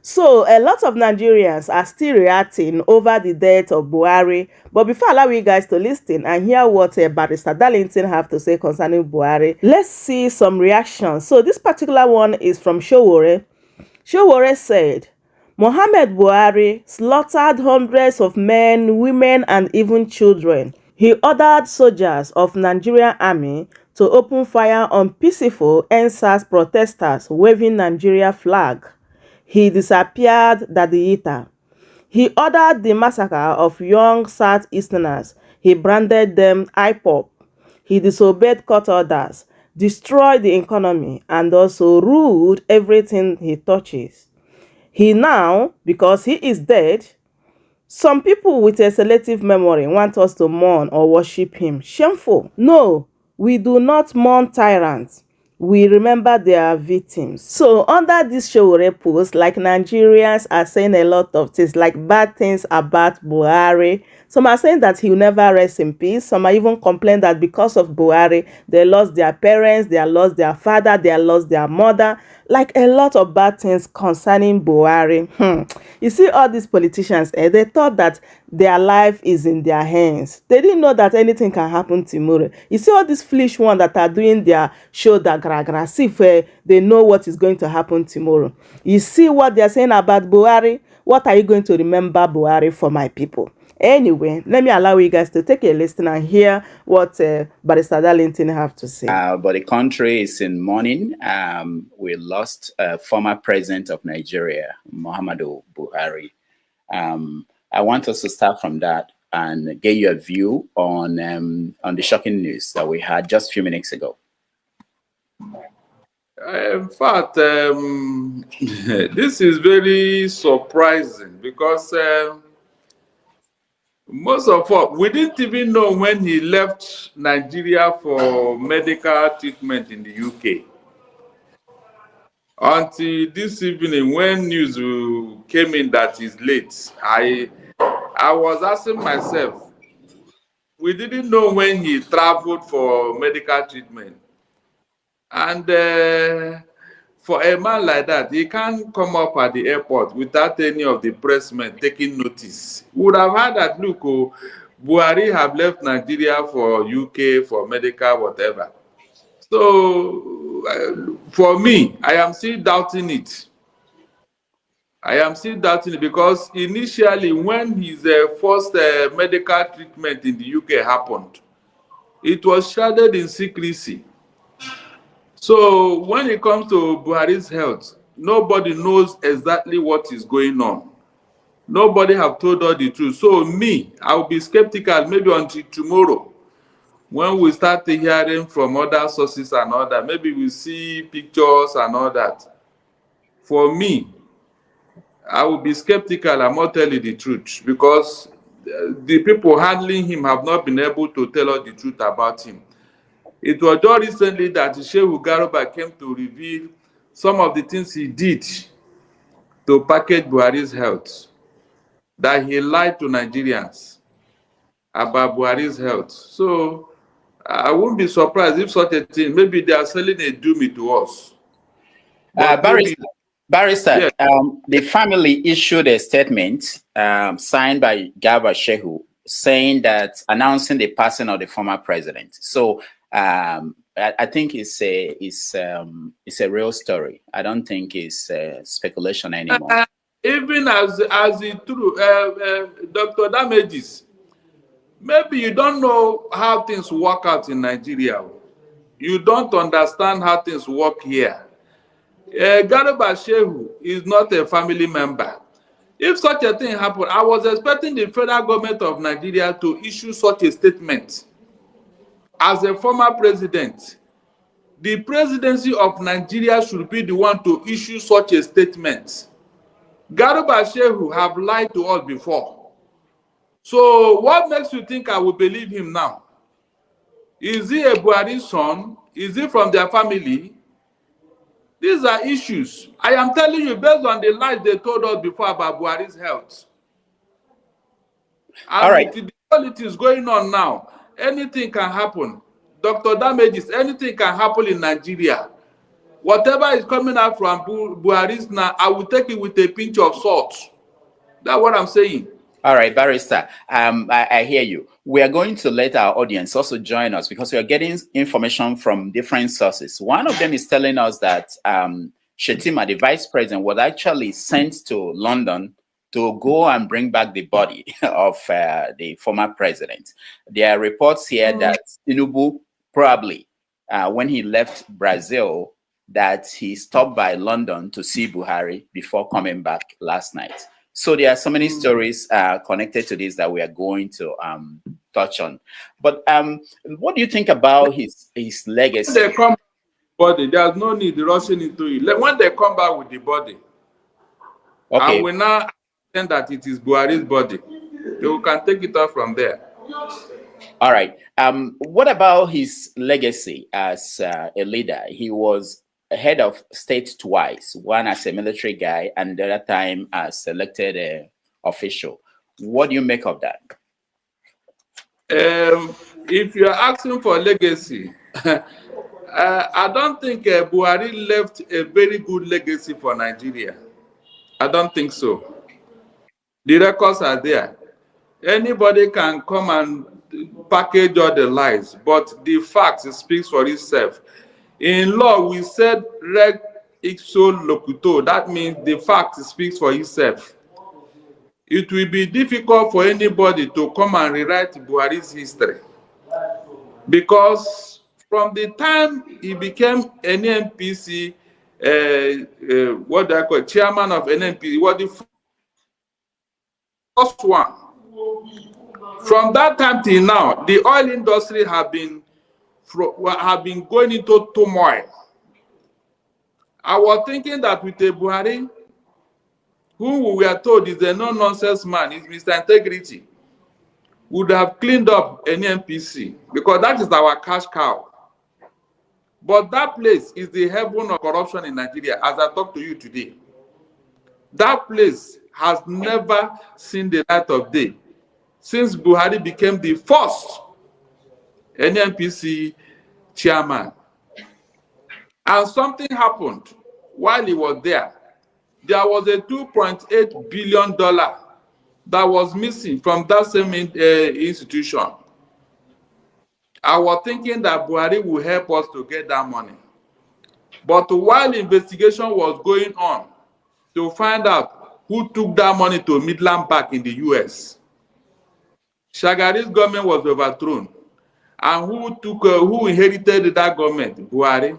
So a lot of Nigerians are still reacting over the death of Buhari. But before I allow you guys to listen and hear what Barrister Darlington have to say concerning Buhari, let's see some reactions. So this particular one is from Showore. Showore said, Muhammad Buhari slaughtered hundreds of men, women, and even children. He ordered soldiers of Nigerian army to open fire on peaceful NSAS protesters waving Nigeria flag. He disappeared Dadiita. He ordered the massacre of young Southeasterners. He branded them IPOP. He disobeyed court orders, destroyed the economy, and also ruled everything he touches. He now, because he is dead, some people with a selective memory want us to mourn or worship him. Shameful. No, we do not mourn tyrants. We remember their victims. So under this Showore post, like Nigerians are saying a lot of things, like bad things about Buhari. Some are saying that he will never rest in peace. Some are even complaining that because of Buhari, they lost their parents, they lost their father, they lost their mother. Like a lot of bad things concerning Buhari. You see all these politicians, they thought that their life is in their hands. They didn't know that anything can happen tomorrow. You see all these foolish ones that are doing their show that gra see if they know what is going to happen tomorrow. You see what they are saying about Buhari? What are you going to remember Buhari for, my people? Anyway, let me allow you guys to take a listen and hear what Barrister Darlington have to say. But the country is in mourning. We lost former president of Nigeria, Muhammadu Buhari. I want us to start from that and get your view on the shocking news that we had just a few minutes ago. In fact, this is very surprising because most of us, we didn't even know when he left Nigeria for medical treatment in the UK. Until this evening, when news came in that he's late, I was asking myself, we didn't know when he traveled for medical treatment. And for a man like that, he can't come up at the airport without any of the pressmen taking notice. We would have had that, look, Buhari have left Nigeria for UK, for medical, whatever. So for me, I am still doubting it. I am still doubting it because initially when his first medical treatment in the UK happened, it was shrouded in secrecy. So when it comes to Buhari's health, nobody knows exactly what is going on. Nobody have told us the truth. So me, I will be skeptical maybe until tomorrow when we start hearing from other sources and all that. Maybe we see pictures and all that. For me, I will be skeptical. I'm not telling the truth because the people handling him have not been able to tell us the truth about him. It was just recently that Shehu Garuba came to reveal some of the things he did to package Buhari's health, that he lied to Nigerians about Buhari's health. So I wouldn't be surprised if such a thing, maybe they are selling a doomie to us. Barrister, the family issued a statement signed by Garba Shehu saying that announcing the passing of the former president. So I think it's a real story. I don't think it's speculation anymore. Even as it true, Dr. Damages, maybe you don't know how things work out in Nigeria. You don't understand how things work here. Garba Shehu is not a family member. If such a thing happened, I was expecting the federal government of Nigeria to issue such a statement. As a former president, the presidency of Nigeria should be the one to issue such a statement. Garba Shehu have lied to us before. So what makes you think I will believe him now? Is he a Buhari son? Is he from their family? These are issues. I am telling you based on the lies they told us before about Buhari's health. And all right, with the politics going on now, anything can happen. Dr. Damages, anything can happen in Nigeria. Whatever is coming out from Buhari'S now, I will take it with a pinch of salt. That's what I'm saying. All right, Barrister, I hear you. We are going to let our audience also join us because we are getting information from different sources. One of them is telling us that Shetima, the vice president, was actually sent to London to go and bring back the body of the former president. There are reports here that Tinubu probably, when he left Brazil, that he stopped by London to see Buhari before coming back last night. So there are so many stories connected to this that we are going to touch on. But what do you think about his legacy? When they come body, there's no need rushing into it. When they come back with the body, okay, and we now understand that it is Buhari's body, we can take it off from there. All right. What about his legacy as a leader? He was head of state twice, one as a military guy and the other time as elected official. What do you make of that? If you're asking for legacy, I don't think Buhari left a very good legacy for Nigeria. I don't think so. The records are there. Anybody can come and package all the lies, but the facts speaks for itself. In law, we said reg ipso locutor. That means the fact speaks for itself. It will be difficult for anybody to come and rewrite Buhari's history, because from the time he became NNPC, what do I call it, chairman of NNPC, he was the first one. From that time till now, the oil industry have been going into turmoil. I was thinking that with a Buhari, who we are told is a no-nonsense man, is Mr. Integrity, would have cleaned up NNPC, because that is our cash cow. But that place is the heaven of corruption in Nigeria, as I talk to you today. That place has never seen the light of day since Buhari became the first NNPC chairman. And something happened while he was there. There was a $2.8 billion that was missing from that same institution. I was thinking that Buhari would help us to get that money. But while investigation was going on to find out who took that money to Midland Bank in the US, Shagari's government was overthrown. And who inherited that government? Buhari.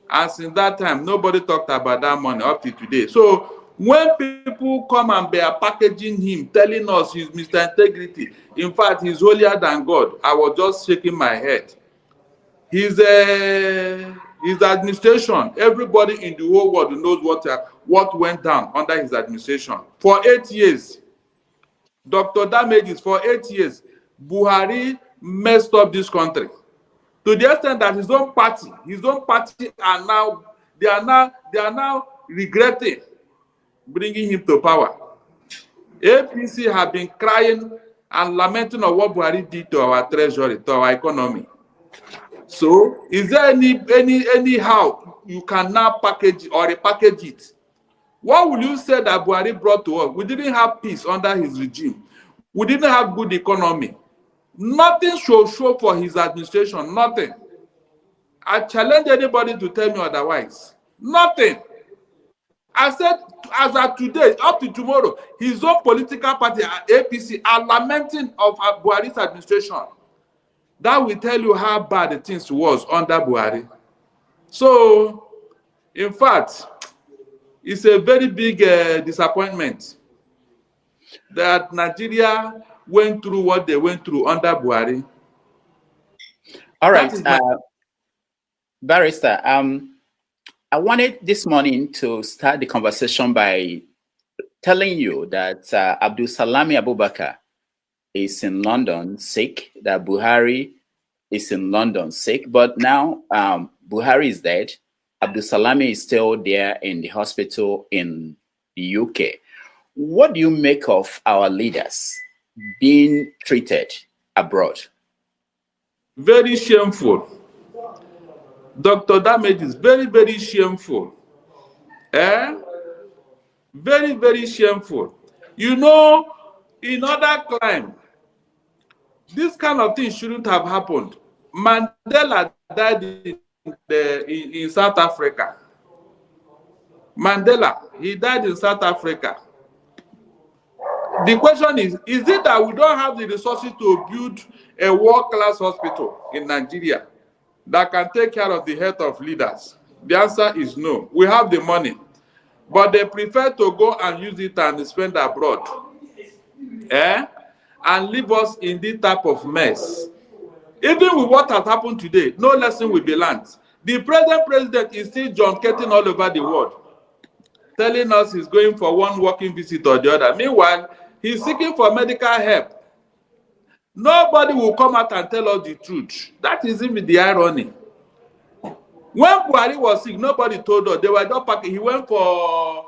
And since that time, nobody talked about that money up to today. So when people come and they are packaging him, telling us he's Mr. Integrity, in fact, he's holier than God, I was just shaking my head. His administration, everybody in the whole world knows what went down under his administration. For 8 years, Dr. Damages, for 8 years, Buhari messed up this country to the extent that his own party are now regretting bringing him to power. APC have been crying and lamenting on what Buhari did to our treasury, to our economy. So, is there anyhow you can now package or repackage it? What will you say that Buhari brought to us? We didn't have peace under his regime. We didn't have good economy. Nothing should show for his administration. Nothing. I challenge anybody to tell me otherwise. Nothing. I said, as of today, up to tomorrow, his own political party, APC, are lamenting of Buhari's administration. That will tell you how bad the things was under Buhari. So, in fact, it's a very big disappointment that Nigeria went through what they went through under Buhari. All right, Barrister, I wanted this morning to start the conversation by telling you that Abdul Salami Abubakar is in London sick, that Buhari is in London sick, but now Buhari is dead. Abdul Salami is still there in the hospital in the UK. What do you make of our leaders being treated abroad? Very shameful. Dr. Damage is very, very shameful. Eh? Very, very shameful. You know, in other crime, this kind of thing shouldn't have happened. Mandela died in South Africa. Mandela, he died in South Africa. The question is it that we don't have the resources to build a world-class hospital in Nigeria that can take care of the health of leaders? The answer is no. We have the money, but they prefer to go and use it and spend abroad. And leave us in this type of mess. Even with what has happened today, no lesson will be learned. The present president is still junketing all over the world, telling us he's going for one working visit or the other. Meanwhile, he's seeking for medical help. Nobody will come out and tell us the truth. That is even the irony. When Buhari was sick, nobody told us. They were just packing. He went for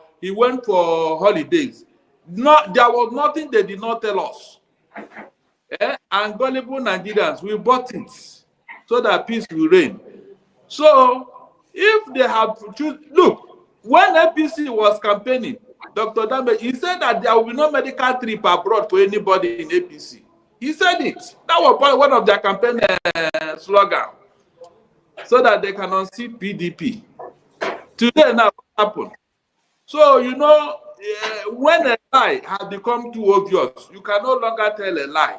holidays. No, there was nothing they did not tell us. And gullible Nigerians, we bought it so that peace will reign. So if they have look, when APC was campaigning, Dr. Dambe, he said that there will be no medical trip abroad for anybody in APC. He said it. That was one of their campaign slogan, so that they can unseat PDP. Today now what happened? So you know, when a lie has become too obvious, you can no longer tell a lie.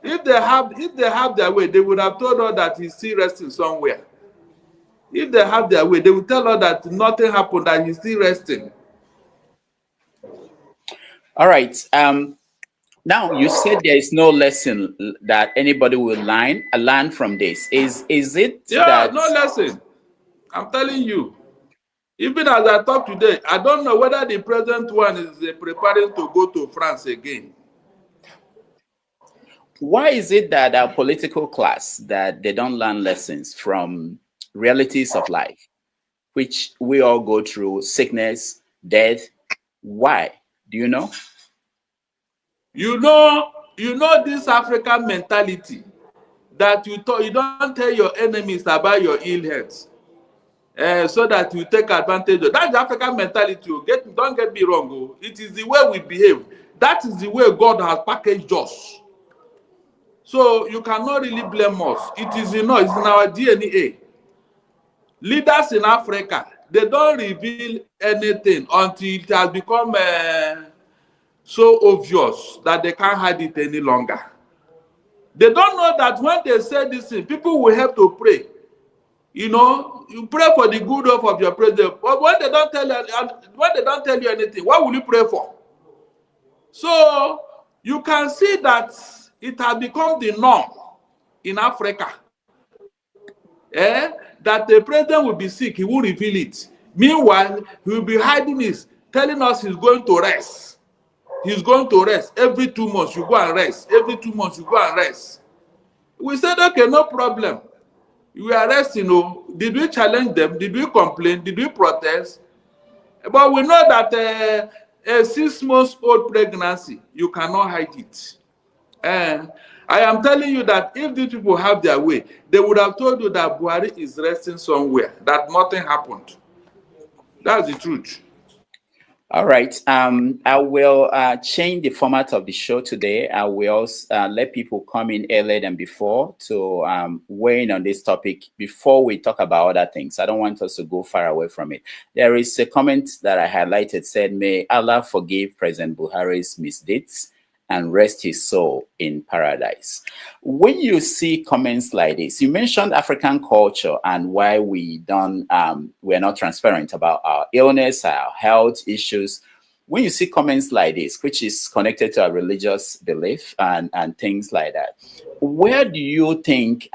If they have their way, they would have told us that he's still resting somewhere. If they have their way, they will tell us that nothing happened, that he's still resting. All right. Now you said there is no lesson that anybody will learn from this. Is it? Yeah, that... no lesson. I'm telling you. Even as I talk today, I don't know whether the present one is preparing to go to France again. Why is it that our political class, that they don't learn lessons from realities of life, which we all go through, sickness, death? Why? Do you know? You know this African mentality that you don't tell your enemies about your ill health, so that you take advantage of. That's the African mentality. Don't get me wrong. Oh. It is the way we behave. That is the way God has packaged us. So you cannot really blame us. It is in us, it's in our DNA. Leaders in Africa, they don't reveal anything until it has become so obvious that they can't hide it any longer. They don't know that when they say this thing, people will have to pray. You know, you pray for the good of your president. But when they don't tell you anything, what will you pray for? So you can see that it has become the norm in Africa. That the president will be sick, he will reveal it. Meanwhile, he will be hiding this, telling us he's going to rest. He's going to rest. Every 2 months, you go and rest. Every 2 months, you go and rest. We said, okay, no problem. We are resting. Did we challenge them? Did we complain? Did we protest? But we know that a 6 months old pregnancy, you cannot hide it. And I am telling you that if these people have their way, they would have told you that Buhari is resting somewhere, that nothing happened. That's the truth. All right. I will change the format of the show today. I will let people come in earlier than before to weigh in on this topic before we talk about other things. I don't want us to go far away from it. There is a comment that I highlighted, said, "May Allah forgive President Buhari's misdeeds and rest his soul in paradise." When you see comments like this, you mentioned African culture and why we're not transparent about our illness, our health issues. When you see comments like this, which is connected to our religious belief and things like that, where do you think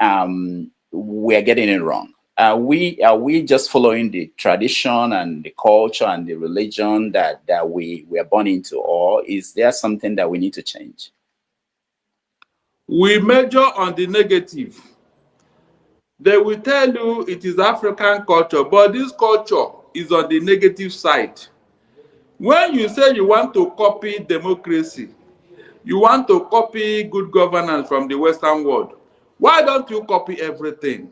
we're getting it wrong? Are we just following the tradition and the culture and the religion that we are born into, or is there something that we need to change? We measure on the negative. They will tell you it is African culture, but this culture is on the negative side. When you say you want to copy democracy, you want to copy good governance from the Western world, why don't you copy everything?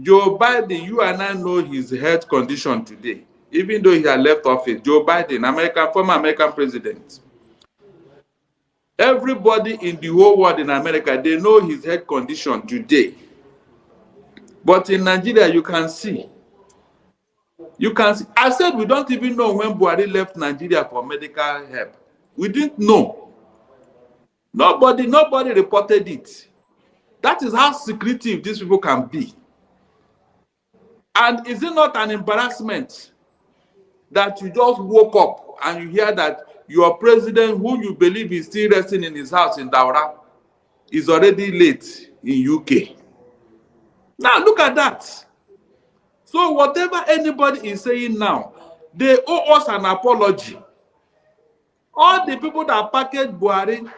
Joe Biden, you and I know his health condition today. Even though he had left office, Joe Biden, former American president. Everybody in the whole world in America, they know his health condition today. But in Nigeria, you can see. I said we don't even know when Buhari left Nigeria for medical help. We didn't know. Nobody reported it. That is how secretive these people can be. And is it not an embarrassment that you just woke up and you hear that your president, who you believe is still resting in his house in Daura, is already late in UK? Now look at that. So whatever anybody is saying now, they owe us an apology. All the people that packaged Buhari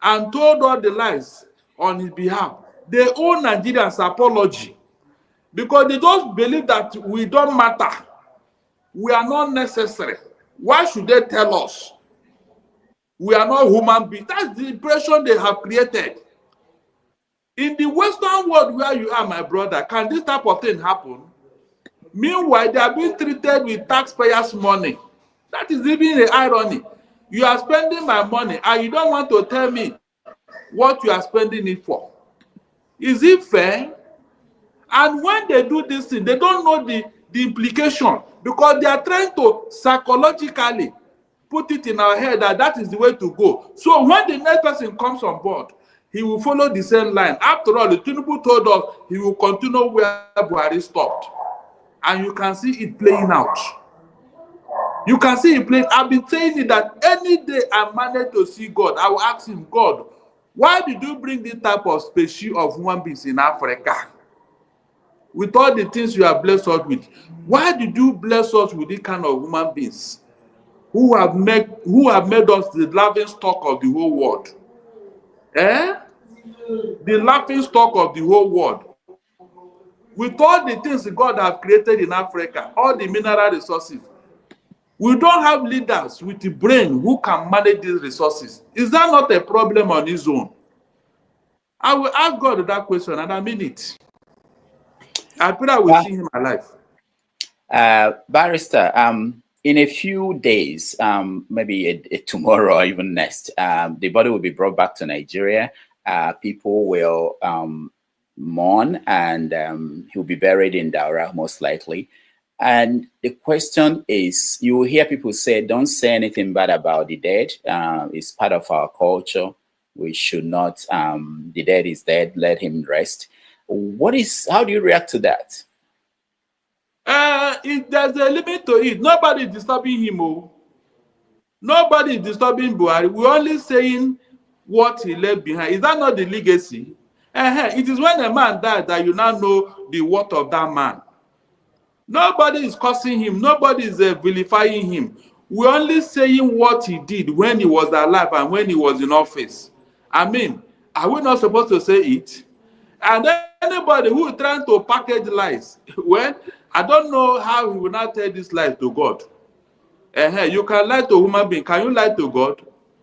and told all the lies on his behalf, they owe Nigerians apology. Because they just believe that we don't matter. We are not necessary. Why should they tell us we are not human beings? That's the impression they have created. In the Western world where you are, my brother, can this type of thing happen? Meanwhile, they are being treated with taxpayers' money. That is even the irony. You are spending my money and you don't want to tell me what you are spending it for. Is it fair? And when they do this thing, they don't know the implication, because they are trying to psychologically put it in our head that that is the way to go. So when the next person comes on board, he will follow the same line. After all, the Tinubu told us he will continue where Buhari stopped. And you can see it playing out. You can see it playing. I've been saying it that any day I manage to see God, I will ask him, God, why did you bring this type of species of human beings in Africa? With all the things you have blessed us with, why did you bless us with this kind of human beings who have made us the laughing stock of the whole world? The laughing stock of the whole world. With all the things God has created in Africa, all the mineral resources, we don't have leaders with the brain who can manage these resources. Is that not a problem on its own? I will ask God that question, and I mean it. I pray I will see him alive. Barrister, in a few days, maybe tomorrow or even next, the body will be brought back to Nigeria. People will mourn, and he'll be buried in Daura, most likely. And the question is, you will hear people say, don't say anything bad about the dead. It's part of our culture. We should not, the dead is dead, let him rest. How do you react to that? There's a limit to it. Nobody is disturbing him. Nobody is disturbing Buhari. We're only saying what he left behind. Is that not the legacy? It is when a man dies that you now know the worth of that man. Nobody is cursing him. Nobody is vilifying him. We're only saying what he did when he was alive and when he was in office. I mean, are we not supposed to say it? And anybody who is trying to package lies, well, I don't know how he will not tell this lie to God. You can lie to a human being. Can you lie to God?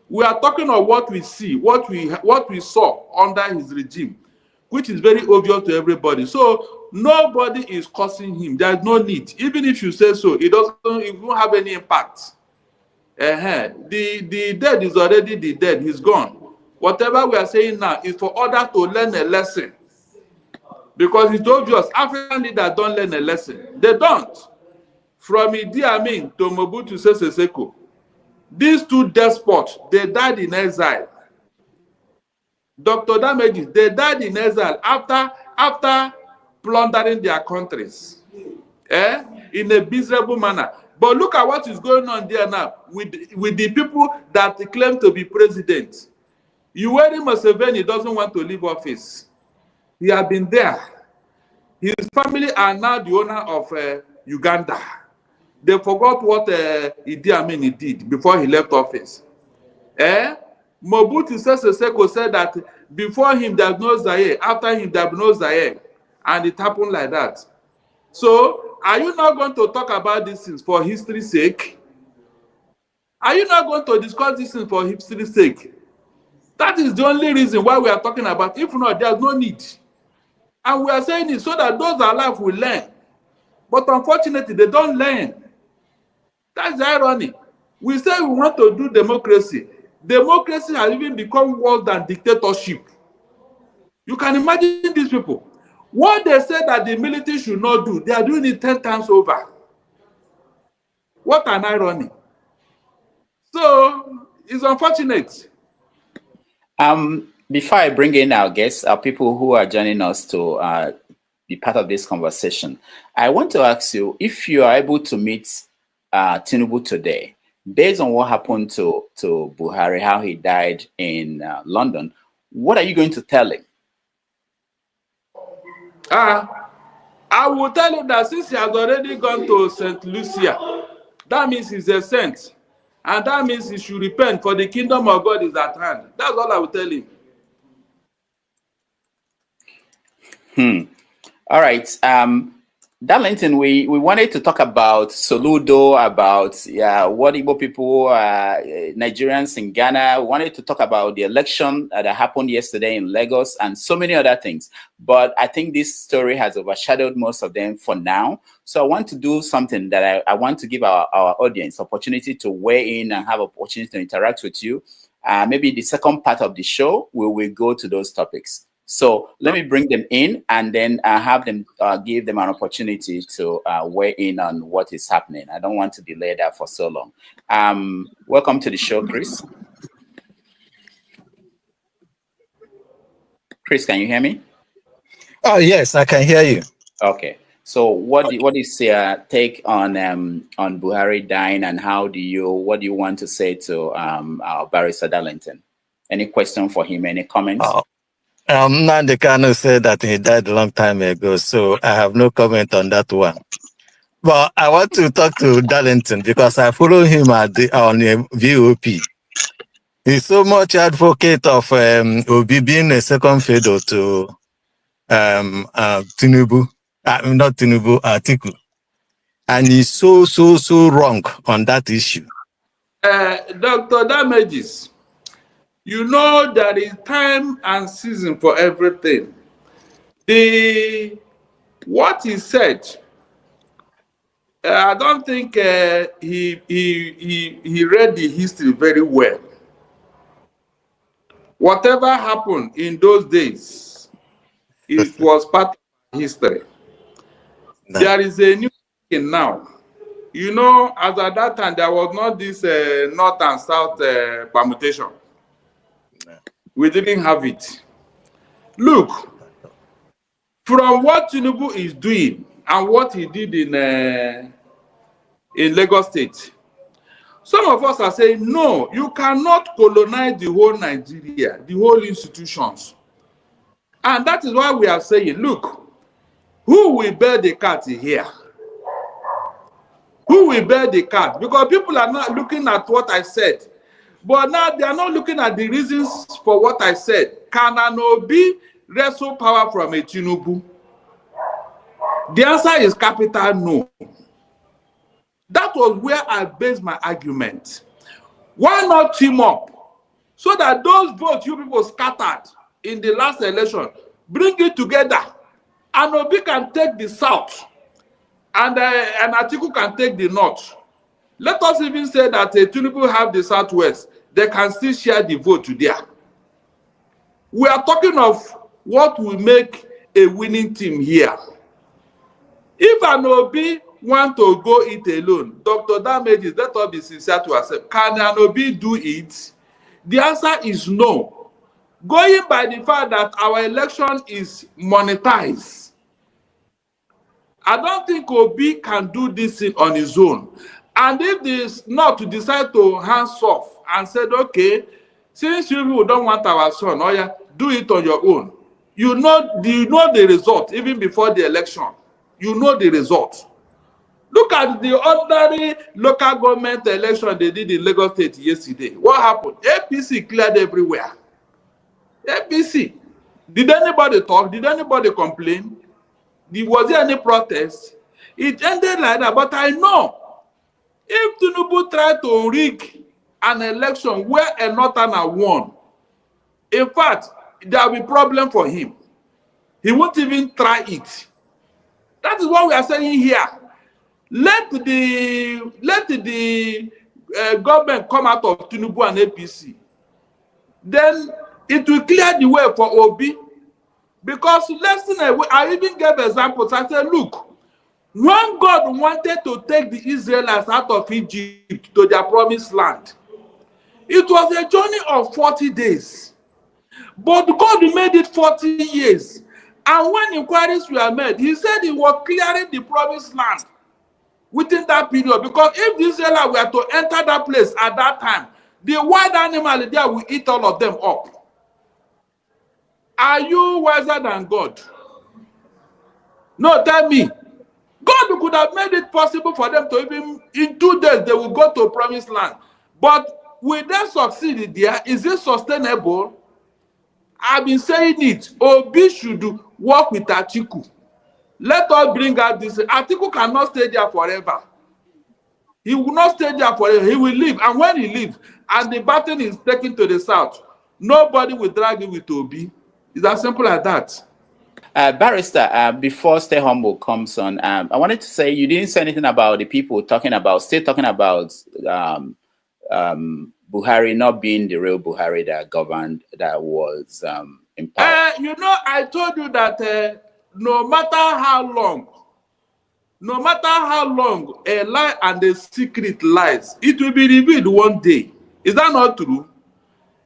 We are talking of what we see, what we saw under his regime, which is very obvious to everybody. So nobody is cursing him. There's no need. Even if you say so, it won't have any impact. The dead is already the dead. He's gone. Whatever we are saying now is for others to learn a lesson. Because it's obvious, African leaders don't learn a lesson. They don't. From Idi Amin to Mobutu Sese Seko, these two despots, they died in exile. Dr. Damages, they died in exile after plundering their countries in a miserable manner. But look at what is going on there now with the people that claim to be president. Yoweri Museveni doesn't want to leave office. He has been there. His family are now the owner of Uganda. They forgot what Idi Amin did before he left office. Mobutu Sese Seko said that before him there's no Zaire, after him there's no Zaire, and it happened like that. So, are you not going to talk about these things for history's sake? Are you not going to discuss these things for history's sake? That is the only reason why we are talking about. If not, there's no need. And we are saying it so that those alive will learn. But unfortunately, they don't learn. That's the irony. We say we want to do democracy. Democracy has even become worse than dictatorship. You can imagine these people. What they said that the military should not do, they are doing it 10 times over. What an irony. So, it's unfortunate. Before I bring in our guests, our people who are joining us to be part of this conversation, I want to ask you, if you are able to meet Tinubu today, based on what happened to Buhari, how he died in London, what are you going to tell him? I will tell him that since he has already gone to St. Lucia, that means he's a saint. And that means he should repent, for the kingdom of God is at hand. That's all I will tell him. All right. Darlington, we wanted to talk about Soludo, about what Igbo people, Nigerians in Ghana. We wanted to talk about the election that happened yesterday in Lagos and so many other things. But I think this story has overshadowed most of them for now. So I want to do something that I want to give our audience opportunity to weigh in and have opportunity to interact with you. Maybe the second part of the show, we will go to those topics. So let me bring them in and then have them give them an opportunity to weigh in on what is happening. I don't want to delay that for so long. Welcome to the show, Chris. Chris, can you hear me? Oh, yes, I can hear you. Okay. So what is your take on Buhari dying, and what do you want to say to our Barrister Darlington? Any question for him? Any comments? Nnamdi Kanu said that he died a long time ago, so I have no comment on that one. But I want to talk to Darlington because I follow him on VOP. He's so much advocate of Obi being a second fiddle to Tinubu, not Tinubu, Atiku. And he's so wrong on that issue. Dr. Damages, you know there is time and season for everything. What he said, I don't think he read the history very well. Whatever happened in those days, it was part of history. No. There is a new thing now. You know, as at that time, there was not this north and south permutation. No. We didn't have it. Look, from what Tinubu is doing and what he did in Lagos State, some of us are saying, no, you cannot colonize the whole Nigeria, the whole institutions. And that is why we are saying, look, who will bear the cat here? Who will bear the cat? Because people are not looking at what I said. But now they are not looking at the reasons for what I said. Can an Obi wrestle power from a Tinubu? The answer is capital no. That was where I based my argument. Why not team up so that those votes you people scattered in the last election, bring it together, and Obi can take the south, and Atiku can take the north. Let us even say that Tinubu have the southwest. They can still share the vote to there. We are talking of what will make a winning team here. If an Obi want to go it alone, Dr. Damages, let us be sincere to ourselves. Can an Obi do it? The answer is no. Going by the fact that our election is monetized, I don't think Obi can do this thing on his own. And if this not to decide to hands off and said, okay, since you people don't want our son, oh yeah, do it on your own. You know the result even before the election. You know the result. Look at the ordinary local government election they did in Lagos State yesterday. What happened? APC cleared everywhere. APC. Did anybody talk? Did anybody complain? Was there any protest? It ended like that. But I know if Tinubu tried to rig an election where a northerner won, in fact, there will be problem for him. He won't even try it. That is what we are saying here. Let the government come out of Tinubu and APC. Then it will clear the way for Obi. Because listen, I even gave examples. I said, look, when God wanted to take the Israelites out of Egypt to their promised land, it was a journey of 40 days. But God made it 40 years. And when inquiries were made, he said he was clearing the promised land within that period. Because if the Israelites were to enter that place at that time, the wild animal there will eat all of them up. Are you wiser than God? No, tell me. God could have made it possible for them to even, in 2 days, they will go to promised land. But will they succeed there? Is it sustainable? I've been saying it. Obi should work with Atiku. Let us bring out this. Atiku cannot stay there forever. He will not stay there forever. He will leave. And when he leaves, and the baton is taken to the south, nobody will drag it with Obi. It's as simple as that. Barrister, before Stay Humble comes on, I wanted to say you didn't say anything about the people still talking about Buhari not being the real Buhari that governed, that was in power. You know, I told you that no matter how long a lie and a secret lies, it will be revealed one day. Is that not true?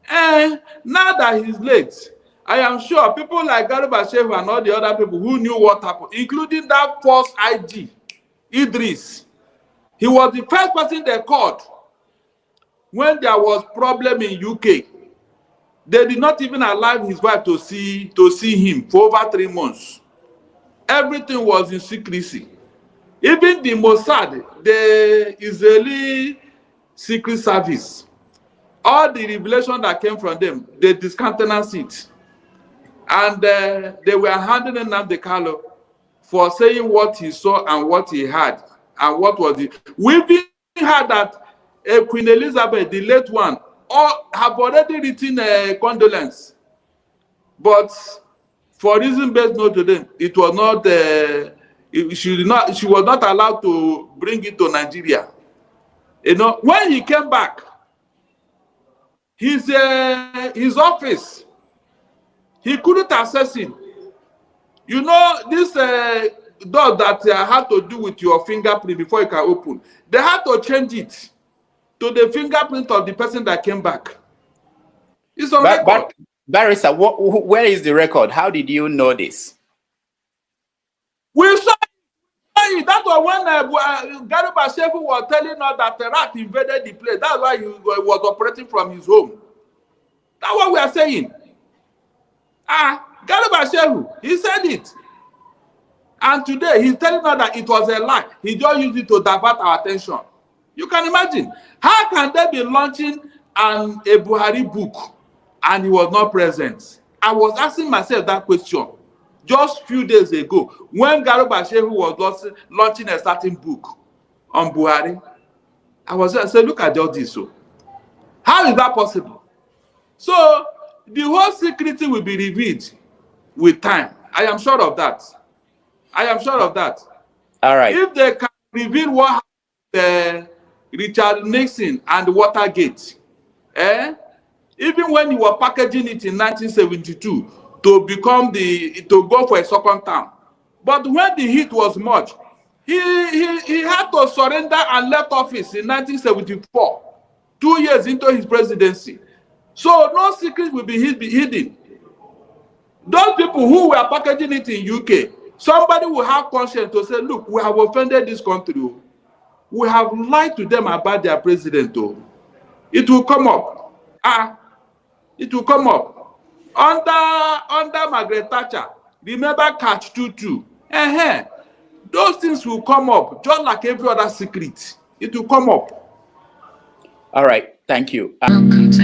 Now that he's late, I am sure people like Garba Shehu and all the other people who knew what happened, including that first IG, Idris. He was the first person they called when there was problem in UK. They did not even allow his wife to see him for over 3 months. Everything was in secrecy. Even the Mossad, the Israeli secret service, all the revelation that came from them, they discountenanced it. And they were handing Nnamdi Kanu for saying what he saw and what he had and what was it. We've been heard that Queen Elizabeth, the late one, have already written a condolence. But for reason best known to them, it was not. She was not allowed to bring it to Nigeria. You know, when he came back, his office, he couldn't access it. You know, this door that had to do with your fingerprint before you can open, they had to change it to the fingerprint of the person that came back. It's on record. But Barrister, where is the record? How did you know this? We saw it. That was when Garba Shehu was telling us that the rat invaded the place. That's why he was operating from his home. That's what we are saying. Garba Shehu, he said it. And today, he's telling us that it was a lie. He just used it to divert our attention. You can imagine. How can they be launching a Buhari book and he was not present? I was asking myself that question just a few days ago when Garba Shehu was launching a certain book on Buhari. I said, look at all this. So, how is that possible? So, the whole secret will be revealed with time. I am sure of that. All right. If they can reveal what happened, Richard Nixon and Watergate, even when you were packaging it in 1972 to go for a second term, but when the heat was much, he had to surrender and left office in 1974, 2 years into his presidency. So no secret will be hidden. Those people who were packaging it in UK, somebody will have conscience to say, look, we have offended this country. We have lied to them about their president. It will come up. It will come up. Under Margaret Thatcher, remember Catch 22. Those things will come up, just like every other secret. It will come up. All right. Thank you. Welcome to